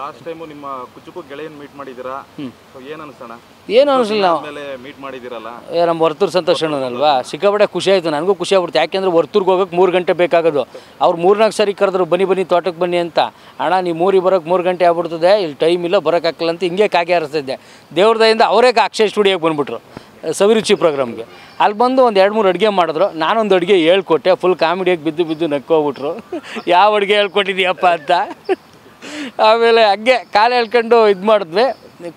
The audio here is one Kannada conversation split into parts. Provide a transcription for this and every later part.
ಲಾಸ್ಟ್ ಟೈಮು ನಿಮ್ಮ ಕುಚುಕು ಗೆಳೆಯನ್ ಮೀಟ್ ಮಾಡಿದ್ದೀರಾ, ಏನು ಅನಿಸೋಣ? ಏನು ಅನಿಸಲಿಲ್ಲ, ಆಮೇಲೆ ಮೀಟ್ ಮಾಡಿದ್ದೀರಲ್ಲ, ನಮ್ಮ ವರ್ತೂರು ಸಂತೋಷ್ ಅಣ್ಣನಲ್ವಾ, ಸಿಕ್ಕಾಪಟ್ಟೆ ಖುಷಿ ಆಯಿತು. ನನಗೂ ಖುಷಿ ಆಗ್ಬಿಡ್ತು. ಯಾಕೆಂದರೆ ವರ್ತೂರ್ಗೆ ಹೋಗೋಕೆ 3 ಗಂಟೆ ಬೇಕಾಗೋದು. ಅವ್ರು 4 ಸರಿ ಕರೆದ್ರು, ಬನ್ನಿ ತೋಟಕ್ಕೆ ಬನ್ನಿ ಅಂತ. ಅಣ್ಣ ನೀವು ಊರಿಗೆ ಬರೋಕ್ಕೆ 3 ಗಂಟೆ ಆಗ್ಬಿಡ್ತದೆ, ಇಲ್ಲಿ ಟೈಮ್ ಇಲ್ಲ, ಬರೋಕ್ಕಾಗಲ್ಲ ಅಂತ ಹಿಂಗೆ ಕಾಗೆ ಹಾರಿಸ್ತಿದ್ದೆ. ದೇವ್ರ ದಯಿಂದ ಅವರೇ ಅಕ್ಷಯ್ ಸ್ಟುಡಿಯೋಗೆ ಬಂದುಬಿಟ್ರು, ಸವಿರುಚಿ ಪ್ರೋಗ್ರಾಮ್ಗೆ. ಅಲ್ಲಿ ಬಂದು ಒಂದು 2-3 ಅಡುಗೆ ಮಾಡಿದ್ರು. ನಾನೊಂದು ಅಡುಗೆ ಹೇಳ್ಕೊಟ್ಟೆ, ಫುಲ್ ಕಾಮಿಡಿಯಾಗಿ ಬಿದ್ದು ನಕ್ಕೋಗ್ಬಿಟ್ರು. ಯಾವ ಅಡುಗೆ ಹೇಳ್ಕೊಟ್ಟಿದ್ದೀಯಪ್ಪ ಅಂತ. ಆಮೇಲೆ ಹಂಗೆ ಕಾಲು ಹೇಳ್ಕೊಂಡು ಇದು ಮಾಡಿದ್ವಿ.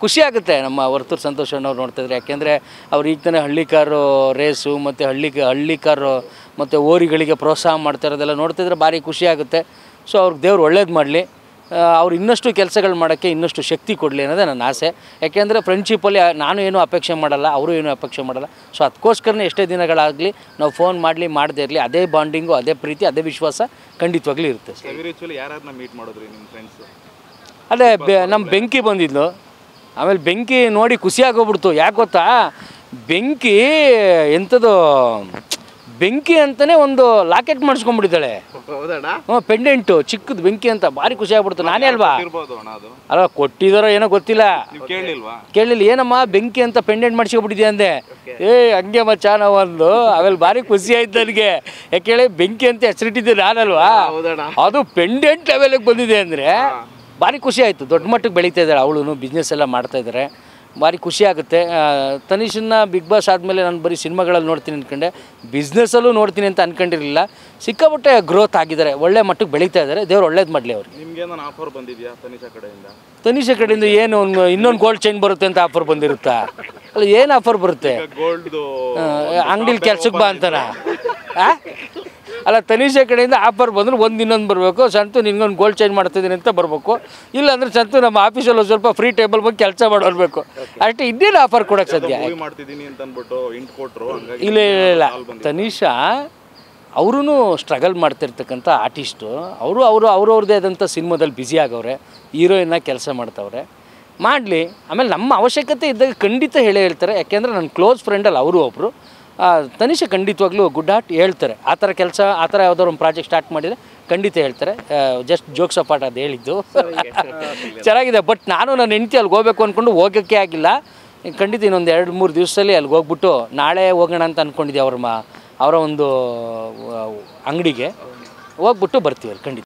ಖುಷಿ ಆಗುತ್ತೆ ನಮ್ಮ ವರ್ತೂರು ಸಂತೋಷ್ ಅಣ್ಣವ್ರು ನೋಡ್ತಾಯಿದ್ರೆ. ಯಾಕೆಂದರೆ ಅವ್ರು ಈಗ ತಾನೇ ಹಳ್ಳಿಕಾರು ರೇಸು ಮತ್ತು ಹಳ್ಳಿಕಾರು ಮತ್ತು ಓರಿಗಳಿಗೆ ಪ್ರೋತ್ಸಾಹ ಮಾಡ್ತಾ ಇರೋದೆಲ್ಲ ನೋಡ್ತಿದ್ರೆ ಭಾರಿ ಖುಷಿ ಆಗುತ್ತೆ. ಸೊ ಅವ್ರಿಗೆ ದೇವ್ರು ಒಳ್ಳೇದು ಮಾಡಲಿ, ಅವ್ರು ಇನ್ನಷ್ಟು ಕೆಲಸಗಳು ಮಾಡೋಕ್ಕೆ ಇನ್ನಷ್ಟು ಶಕ್ತಿ ಕೊಡಲಿ ಅನ್ನೋದೇ ನನ್ನ ಆಸೆ. ಯಾಕೆಂದರೆ ಫ್ರೆಂಡ್ಶಿಪ್ಪಲ್ಲಿ ನಾನು ಏನೂ ಅಪೇಕ್ಷೆ ಮಾಡಲ್ಲ, ಅವರು ಏನೂ ಅಪೇಕ್ಷೆ ಮಾಡಲ್ಲ. ಸೊ ಅದಕ್ಕೋಸ್ಕರನೇ ಎಷ್ಟೇ ದಿನಗಳಾಗಲಿ ನಾವು ಫೋನ್ ಮಾಡದೇ ಇರಲಿ, ಅದೇ ಬಾಂಡಿಂಗು, ಅದೇ ಪ್ರೀತಿ, ಅದೇ ವಿಶ್ವಾಸ ಖಂಡಿತವಾಗ್ಲೂ ಇರುತ್ತೆ. ಯಾರನ್ನ ಮೀಟ್ ಮಾಡಿದ್ರಿ ನಿಮ್ಮ ಫ್ರೆಂಡ್ಸು? ಅದೇ ನಮ್ಮ ಬೆಂಕಿ ಬಂದಿದ್ಲು. ಆಮೇಲೆ ಬೆಂಕಿ ನೋಡಿ ಖುಷಿಯಾಗೋಗ್ಬಿಡ್ತು. ಯಾಕೆ ಗೊತ್ತಾ, ಬೆಂಕಿ ಎಂಥದ್ದು, ಬೆಂಕಿ ಅಂತಲೇ ಒಂದು ಲಾಕೆಟ್ ಮಾಡಿಸ್ಕೊಂಡ್ಬಿಟ್ಟಿದ್ದಾಳೆ. ಪೆಂಡೆಂಟು ಚಿಕ್ಕದು ಬೆಂಕಿ ಅಂತ, ಭಾರಿ ಖುಷಿ ಆಗ್ಬಿಡ್ತು. ನಾನೇ ಅಲ್ವಾ, ಅಲ್ಲ ಕೊಟ್ಟಿದಾರೋ ಏನೋ ಗೊತ್ತಿಲ್ಲ, ಕೇಳಲಿಲ್ಲ. ಏನಮ್ಮ ಬೆಂಕಿ ಅಂತ ಪೆಂಡೆಂಟ್ ಮಾಡಿಸ್ಕೊಬಿಟ್ಟಿದ್ಯಾ ಅಂದೆ. ಹಂಗೆ ಮಚ್ಚ ನಾವು ಒಂದು. ಆಮೇಲೆ ಭಾರಿ ಖುಷಿ ಆಯ್ತು ನನಗೆ. ಯಾಕೇಳಿ ಬೆಂಕಿ ಅಂತ ಹೆಸರಿಟ್ಟಿದ್ದೆ ನಾನಲ್ವಾ, ಅದು ಪೆಂಡೆಂಟ್ ಲೆವೆಲಿಗೆ ಬಂದಿದೆ ಅಂದರೆ ಭಾರಿ ಖುಷಿ ಆಯಿತು. ದೊಡ್ಡ ಮಟ್ಟಕ್ಕೆ ಬೆಳೀತಾ ಇದ್ದಾಳೆ ಅವಳು, ಬಿಸ್ನೆಸ್ ಎಲ್ಲ ಮಾಡ್ತಾಯಿದ್ದಾರೆ, ಭಾರಿ ಖುಷಿ ಆಗುತ್ತೆ. ತನಿಷನ್ನ ಬಿಗ್ ಬಾಸ್ ಆದಮೇಲೆ ನಾನು ಬರೀ ಸಿನಿಮಾಗಳಲ್ಲಿ ನೋಡ್ತೀನಿ ಅಂದ್ಕೊಂಡೆ, ಬಿಸ್ನೆಸ್ಸಲ್ಲೂ ನೋಡ್ತೀನಿ ಅಂತ ಅಂದ್ಕೊಂಡಿರಲಿಲ್ಲ. ಸಿಕ್ಕಾಪಟ್ಟೆ ಗ್ರೋತ್ ಆಗಿದ್ದಾರೆ, ಒಳ್ಳೆ ಮಟ್ಟಕ್ಕೆ ಬೆಳೀತಾ ಇದ್ದಾರೆ. ದೇವ್ರು ಒಳ್ಳೇದು ಮಾಡಲಿ ಅವ್ರಿಗೆ. ನಿಮ್ಗೇನೋ ಆಫರ್ ಬಂದಿದೆಯಾ ತನಿಷಾ ಕಡೆಯಿಂದ? ತನಿಷಾ ಕಡೆಯಿಂದ ಏನು ಇನ್ನೊಂದು ಗೋಲ್ಡ್ ಚೈನ್ ಬರುತ್ತೆ ಅಂತ ಆಫರ್ ಬಂದಿರುತ್ತಾ? ಅಲ್ಲ, ಏನು ಆಫರ್ ಬರುತ್ತೆ? ಗೋಲ್ಡ್ದು ಅಂಗಡಿಲಿ ಕೆಲ್ಸಕ್ಕೆ ಬಾ ಅಂತಾನ? ಅಲ್ಲ, ತನಿಷಾ ಕಡೆಯಿಂದ ಆಫರ್ ಬಂದ್ರೆ ಇನ್ನೊಂದು ಬರಬೇಕು. ಸಂತು ನಿನ್ಗೊಂದು ಗೋಲ್ಡ್ ಚೇಂಜ್ ಮಾಡ್ತಿದ್ದೀನಿ ಅಂತ ಬರಬೇಕು. ಇಲ್ಲಾಂದ್ರೆ ಸಂತು ನಮ್ಮ ಆಫೀಸಲ್ಲಿ ಸ್ವಲ್ಪ ಫ್ರೀ ಟೇಬಲ್ ಬಗ್ಗೆ ಕೆಲಸ ಮಾಡೋರ್ಬೇಕು ಅಷ್ಟೇ. ಇನ್ನೇನು ಆಫರ್ ಕೊಡೋಕ್ಕೆ ಸಾಧ್ಯ? ಇಲ್ಲ, ತನಿಷಾ ಅವರೂ ಸ್ಟ್ರಗಲ್ ಮಾಡ್ತಿರ್ತಕ್ಕಂಥ ಆರ್ಟಿಸ್ಟು. ಅವ್ರವ್ರದ್ದೇ ಆದಂಥ ಸಿನಿಮಾದಲ್ಲಿ ಬ್ಯುಸಿ ಆಗವ್ರೆ, ಹೀರೋಯಿನ್ನಾಗಿ ಕೆಲಸ ಮಾಡ್ತವ್ರೆ, ಮಾಡಲಿ. ಆಮೇಲೆ ನಮ್ಮ ಅವಶ್ಯಕತೆ ಇದ್ದಾಗ ಖಂಡಿತ ಹೇಳ್ತಾರೆ. ಯಾಕೆಂದರೆ ನನ್ನ ಕ್ಲೋಸ್ ಫ್ರೆಂಡಲ್ಲಿ ಅವರು ಒಬ್ಬರು. ತನಿಷಾ ಖಂಡಿತವಾಗ್ಲೂ ಗುಡ್ ಹಾರ್ಟ್ ಹೇಳ್ತಾರೆ. ಆ ಥರ ಕೆಲಸ, ಆ ಥರ ಯಾವ್ದಾದ್ರು ಒಂದು ಪ್ರಾಜೆಕ್ಟ್ ಸ್ಟಾರ್ಟ್ ಮಾಡಿದರೆ ಖಂಡಿತ ಹೇಳ್ತಾರೆ. ಜಸ್ಟ್ ಜೋಕ್ಸ್ ಅಪಾರ್ಟ್ ಅದು ಹೇಳಿದ್ದು ಚೆನ್ನಾಗಿದೆ. ಬಟ್ ನಾನು ನನ್ನ ಹೆಂಡತಿ ಅಲ್ಲಿಗೆ ಹೋಗ್ಬೇಕು ಅಂದ್ಕೊಂಡು ಹೋಗೋಕ್ಕೆ ಆಗಿಲ್ಲ. ಖಂಡಿತ ಇನ್ನೊಂದು 2-3 ದಿವಸದಲ್ಲಿ ಅಲ್ಲಿಗೆ ಹೋಗ್ಬಿಟ್ಟು ನಾಳೆ ಹೋಗೋಣ ಅಂತ ಅಂದ್ಕೊಂಡಿದ್ದೆ. ಅವರ ಒಂದು ಅಂಗಡಿಗೆ ಹೋಗ್ಬಿಟ್ಟು ಬರ್ತೀವಿ ಅಲ್ಲಿ ಖಂಡಿತ.